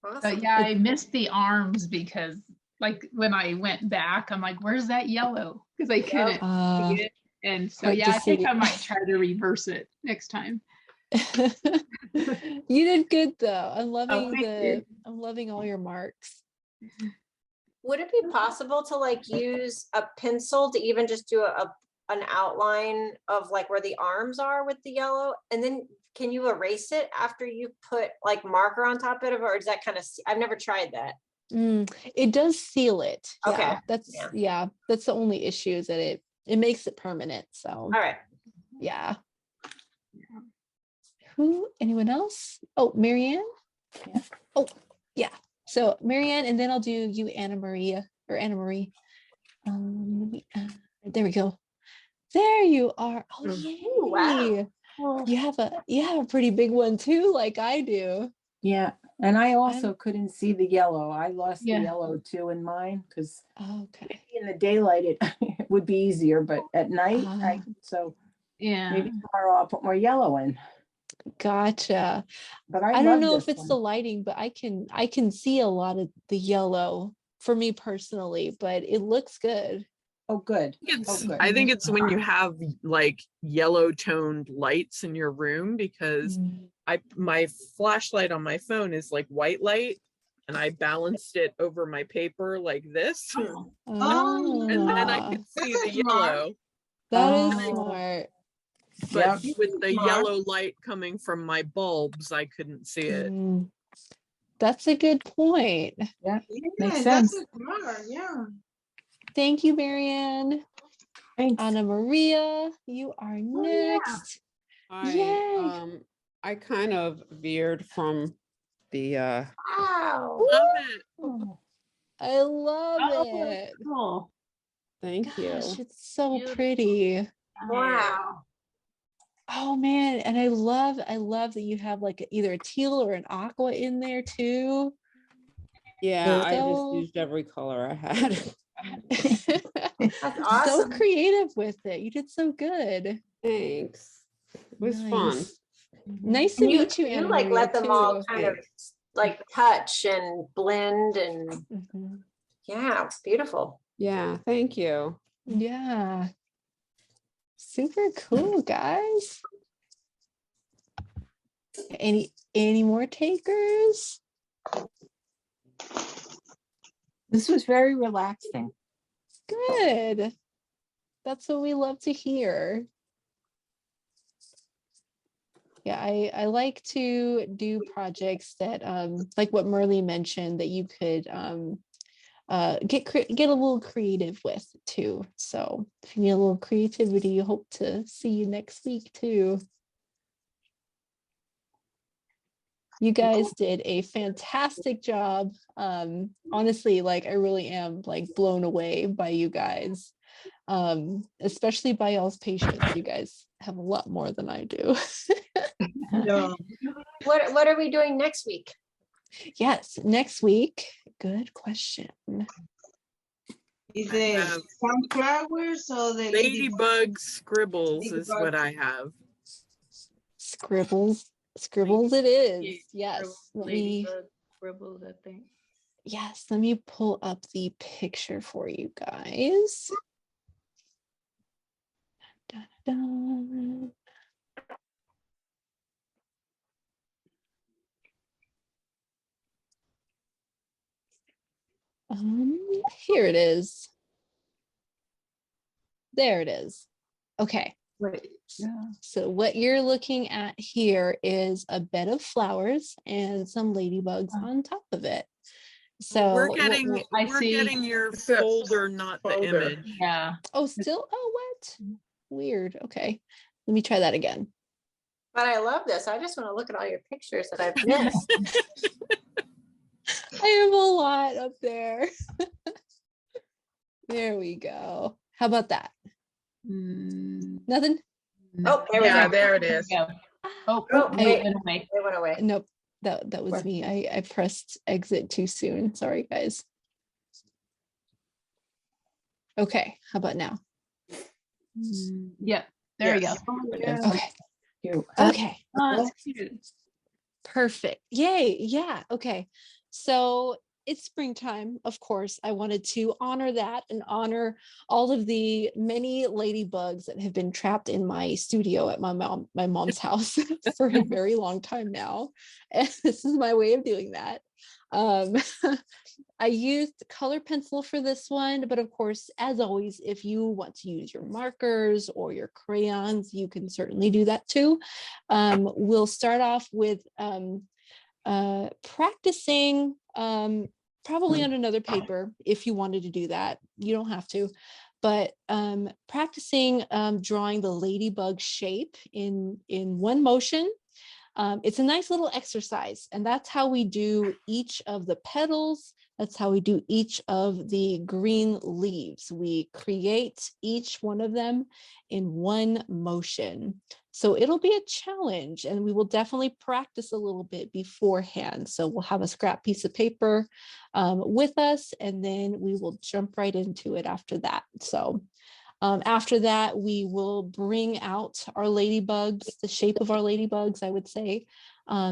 Awesome. But yeah, I missed the arms because like when I went back, I'm like, where's that yellow? Because I couldn't see it. And so hard yeah, to I think see. I might try to reverse it next time. You did good though. I'm loving you. I'm loving all your marks. Would it be possible to like use a pencil to even just do an outline of like where the arms are with the yellow, and then can you erase it after you put like marker on top of it, or is that kind of, I've never tried that. It does seal it. Okay. Yeah, that's the only issue, is that it makes it permanent. So all right. Yeah. Anyone else? Oh, Marianne. Yeah. Oh, yeah. So Marianne, and then I'll do you, Anna Marie. There we go. There you are. Oh, yay. Wow. Well, You have a pretty big one too, like I do. yeah, and I also couldn't see the yellow. I lost the yellow too in mine because Okay. in the daylight it, it would be easier, but at night maybe tomorrow I'll put more yellow in. Gotcha. But I don't know if it's the lighting, but I can see a lot of the yellow for me personally, but it looks good. Oh, good. I think it's when you have like yellow toned lights in your room, because my flashlight on my phone is like white light, and I balanced it over my paper like this. Oh, and then I could see the yellow. That is smart. But with the yellow light coming from my bulbs, I couldn't see it. That's a good point. Yeah, makes sense. Yeah. Thank you, Marianne. Thanks. Anna Maria, you are next. I kind of veered from the wow. Love it. I love it. Cool. Thank you. It's so pretty. Wow. Oh man, and I love that you have like either a teal or an aqua in there too. Yeah, I just used every color I had. That's awesome. So creative with it. You did so good. Thanks. It was fun. Nice to meet you, You Anna like Maria, let them all too. kind of like touch and blend and yeah, it's beautiful. Yeah, thank you. Yeah. Super cool, guys. Any more takers? This was very relaxing. Good. That's what we love to hear. Yeah, I like to do projects that like what Merle mentioned, that you could get a little creative with too. So if you need a little creativity, I hope to see you next week too. You guys did a fantastic job. Honestly, like I really am like blown away by you guys, especially by y'all's patience. You guys have a lot more than I do. No. What are we doing next week? Yes, next week. Good question. Is it sunflowers or the Ladybug scribbles is what I have. Scribbles it is. Yes. Let me Scribbles, I think. Yes, let me pull up the picture for you guys. Dun, dun. Here it is. There it is. Okay. Wait, yeah. So what you're looking at here is a bed of flowers and some ladybugs on top of it. So we're getting your folder, not the image. Yeah. Oh, still? Oh, what? Weird. Okay. Let me try that again. But I love this. I just want to look at all your pictures that I've missed. I have a lot up there. There we go. How about that? Nothing? Oh, there we Yeah, go. there it is. Oh, wait. it went away. It went away. Nope. That was me. I pressed exit too soon. Sorry, guys. Okay. How about now? Yeah. There Yes. we go. Okay. Okay. Perfect. Yay. Yeah. Okay. So it's springtime, of course. I wanted to honor that and honor all of the many ladybugs that have been trapped in my studio at my mom's house for a very long time now. And this is my way of doing that. I used color pencil for this one, but of course, as always, if you want to use your markers or your crayons, you can certainly do that too. We'll start off with practicing probably on another paper if you wanted to do that. You don't have to, but practicing drawing the ladybug shape in one motion. It's a nice little exercise, and that's how we do each of the petals. That's how we do each of the green leaves. We create each one of them in one motion. So it'll be a challenge, and we will definitely practice a little bit beforehand. So we'll have a scrap piece of paper with us, and then we will jump right into it after that. So after that, we will bring out our ladybugs, the shape of our ladybugs, I would say,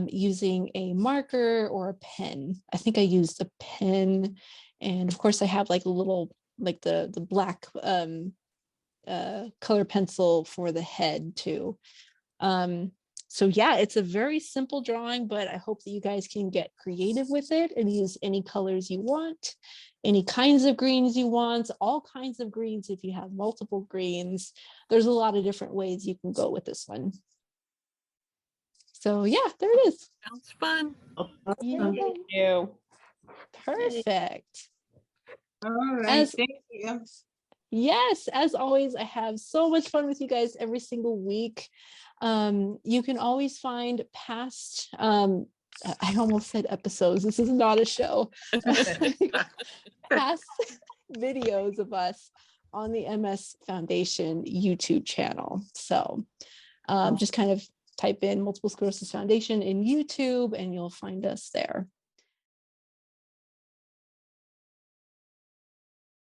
using a marker or a pen. I think I used a pen. And of course, I have like a little, like the black color pencil for the head too. So yeah, it's a very simple drawing, but I hope that you guys can get creative with it and use any colors you want, any kinds of greens you want, all kinds of greens. If you have multiple greens, there's a lot of different ways you can go with this one. So yeah, there it is. Sounds fun. Yeah. Thank you. Perfect. All right. Thank you. Yes, as always, I have so much fun with you guys every single week. You can always find past, I almost said episodes, this is not a show, past videos of us on the MS Foundation YouTube channel. So just kind of type in Multiple Sclerosis Foundation in YouTube and you'll find us there.